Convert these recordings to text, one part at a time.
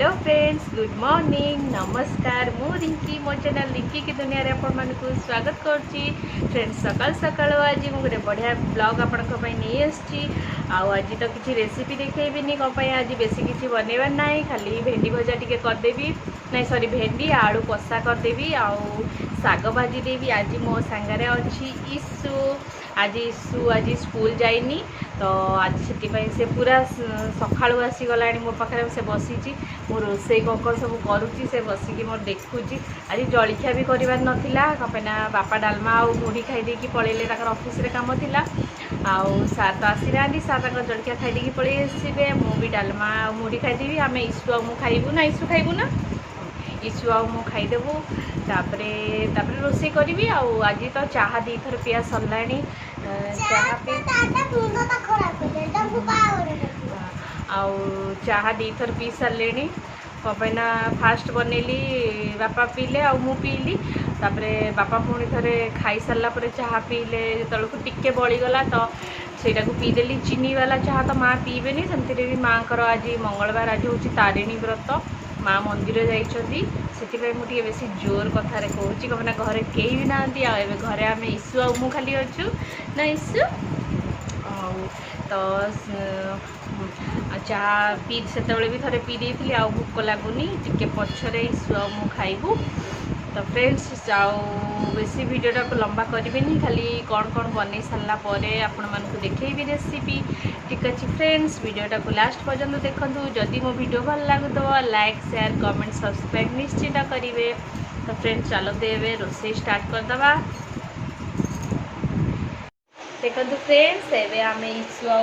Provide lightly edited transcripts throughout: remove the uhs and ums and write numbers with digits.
Hello friends, good morning, नमस्कार। मु रिंकी, मो चैनल रिंकी की दुनिया रे आपण मानकु स्वागत करची। फ्रेंड्स, सकाल सकाल आज मु गोटे बढ़िया ब्लॉग आपण पई नहीं आछि। आज तो किसी रेसिपी देखेबिनी कपाई, आज बेसी किसी बनैबार नाही, खाली भेंडी भजा टिके करदेबी, नहीं सॉरी भेंडी आलू कषा करदेबी, आउ साग भाजी देवी। आज मो सांगरे अच्छी ईसु। आज स्कूल जाइनी तो आज से पूरा सकाळु आसीगला मो पाखे से बसी मो रोसे कौन सब करुच्ची से बसिकी मोर देखुची। आज जलखिया भी करार नाला कपना बापा डालमा आउ मुढ़ी खाईदे पलैले ऑफिस रे काम थिला। आउ सार तो आसी ना, सार जलखिया खाईदे पलि आसबे, मुझे डालमा आउ मुढ़ी खाईदेवी। आम ईसु आउ खाइबू ना, ईसु खाइबू ना, ईसु आउ खाईदेबू। तापरे रोसे करी। आज तो चाहा दी थर पिया सरला, चाहा चाहा दी थर पी सारे कपना फास्ट बनैली, बापा पीले आ मु पीली। तापरे बापा पुणी थे खाई सारा चाहा पीले, जो टिके बड़ीगला तो सेटा को पीदेली। चीनी वाला चाहा तो माँ पीबेनी, सेमती भी माँ आज मंगलवार, आज हूँ तारिणी व्रत, माँ मंदिर जाइछंती, से मुझे बेसी जोर कथार कहूँ कहीं घरे कहीं भी ना। घरे आम ईसु आ मु खाली अच्छु ना, ईसु तो चाहा पी से भी थे पी देती, आ भोक लगुनि टिके पछरे ईसु आ मु खाइबू। तो फ्रेंड्स, बेसी वीडियोटा को लंबा करें, खाली कौन कौन बन सारा आपण मानक देखी रेसिपी। ठीक अच्छे फ्रेंड्स, वीडियोटा को लास्ट पर्यंत देखूँ। जदि मो वीडियो भल लगुव लाइक शेयर कमेंट सब्सक्राइब निश्चित करेंगे। तो फ्रेंड्स, चलते एवं रोसे स्टार्ट करदे। देखो फ्रेंड्स, एवं आम ईसु आ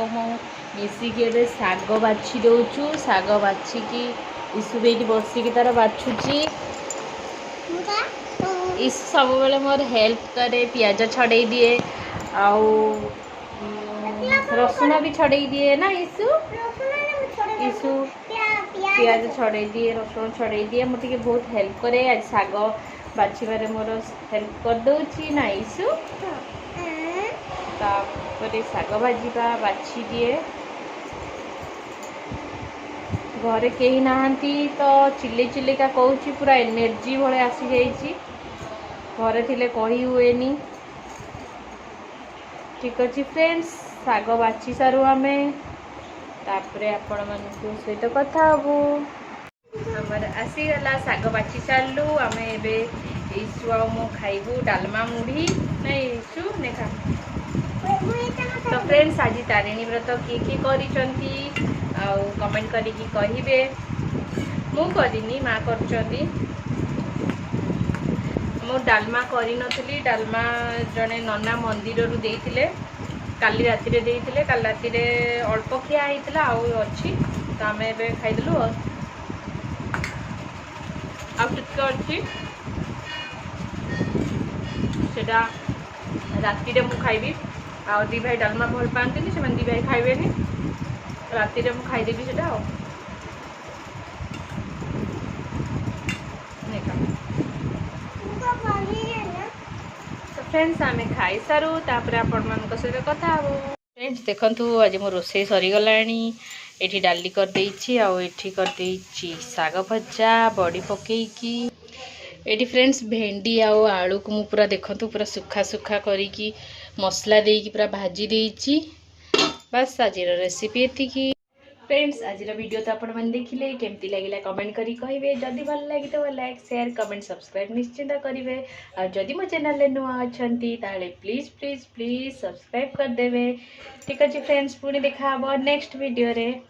मिसिकी साग बाछि दौचु। साग बाछिकी ईसु बेटी बसिकी तार बाछुची। ईसु सब बेले मोर हेल्प करे, पियाज छड़े दिए, रसुण भी छड़े दिए ना। ईसु ईसु पियाज छड़े दिए, रसुण छड़े दिए, मुझे बहुत हेल्प करे। आज साग बाछिबारे मोर हेल्प कर दउची ना ईसु। तापरे साग भाजीबा बाछि दिए। घरे कहीं नहांती तो चिल्ले चिल्लेका कहूँ, पूरा एनर्जी भाई आसी जाइए, घरे थिले कही हुएनी। ठीक अच्छे फ्रेंड्स, साग बाछि सारू आमे, तापरे आपण मानक सहित कथा हबू। आमर आसीगला साग बाछि सारू, आम एबे ईसु आ मो खाइबू डालमा मुढ़ी ना। ईसु ने खा। तो फ्रेंड्स, आज तारिणी व्रत किए करिसंती कमेंट करिकी कहिबे। मु करिनी, माँ करचंती। मु डालमा करी नथली, डालमा जने नना मंदिर रु देइतिले, काली राति रे देइतिले। काली राति रे अल्प खिया हेतिला, आउ अछि तो आम एबे खाइदलु। आ टिके अछि सेटा राति रे मु खाइबी। आ दी भाई डालमा भल पाती, से दी भाई खाइबे, राति रे मु खाइदेवी से। तो फ्रेंड्स, आम खाई सारू, तापर आपण मान सहित कथा हबू। फ्रेंड्स देखंतु, आज मो रोसे सरीगलाणी। एठी डाली कर देइछि, आ एठी कर देइछि साग भजा बड़ी पकेइकी। एठी फ्रेंड्स भेंडी आउ आलू को मु पूरा देखंतु पूरा सुखा सुखा करिकी मसला देइकी पूरा भाजी देइछि। बस आज रेसिपी एतिकी। फ्रेंड्स, आज वीडियो तो आपण मैंने देखिले, केमती लगिला कमेंट करी कहिबे। जदि भल लगी तो लाइक शेयर कमेंट सब्सक्राइब निश्चिंत करेंगे। और जदि मो चैनल नुआ अच्छी ताले प्लीज प्लीज प्लीज सब्सक्राइब कर देवे। ठीक अच्छे फ्रेंड्स, पुणी देखा नेक्स्ट वीडियो रे।